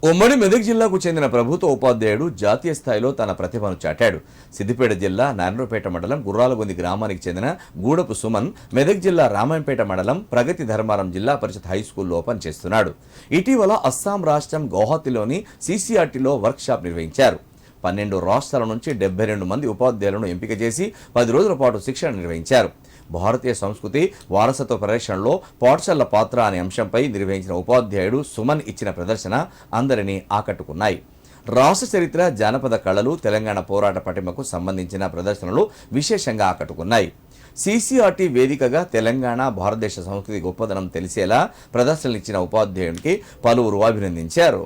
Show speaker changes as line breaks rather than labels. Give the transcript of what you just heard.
ఉమ్మడి మెదక్ జిల్లాకు చెందిన ప్రభుత్వ ఉపాధ్యాయుడు జాతీయ స్థాయిలో తన ప్రతిభను చాటాడు. సిద్దిపేట జిల్లా నారాయణపేట మండలం గుర్రాలగొంది గ్రామానికి చెందిన గూడపు సుమన్ మెదక్ జిల్లా రామాయంపేట మండలం ప్రగతి ధర్మారం జిల్లా పరిషత్ హైస్కూల్లో పనిచేస్తున్నాడు. ఇటీవల అస్సాం రాష్ట్రం గౌహతిలోని సీసీఆర్టీలో వర్క్షాప్ నిర్వహించారు. 12 రాష్ట్రాల నుంచి 72 మంది ఉపాధ్యాయులను ఎంపిక చేసి 10 రోజుల పాటు శిక్షణ నిర్వహించారు. భారతీయ సంస్కృతి వారసత్వ పరిరక్షణలో పాఠశాల పాత్ర అనే అంశంపై నిర్వహించిన ఉపాధ్యాయుడు సుమన్ ఇచ్చిన ప్రదర్శన అందరినీ ఆకట్టుకున్నాయి. రాష్ట్ర చరిత్ర, జానపద కళలు, తెలంగాణ పోరాట పటిమకు సంబంధించిన ప్రదర్శనలు విశేషంగా ఆకట్టుకున్నాయి. సీసీఆర్టీ వేదికగా తెలంగాణ, భారతదేశ సంస్కృతి గొప్పదనం తెలిసేలా ప్రదర్శనలిచ్చిన ఉపాధ్యాయునికి పలువురు అభినందించారు.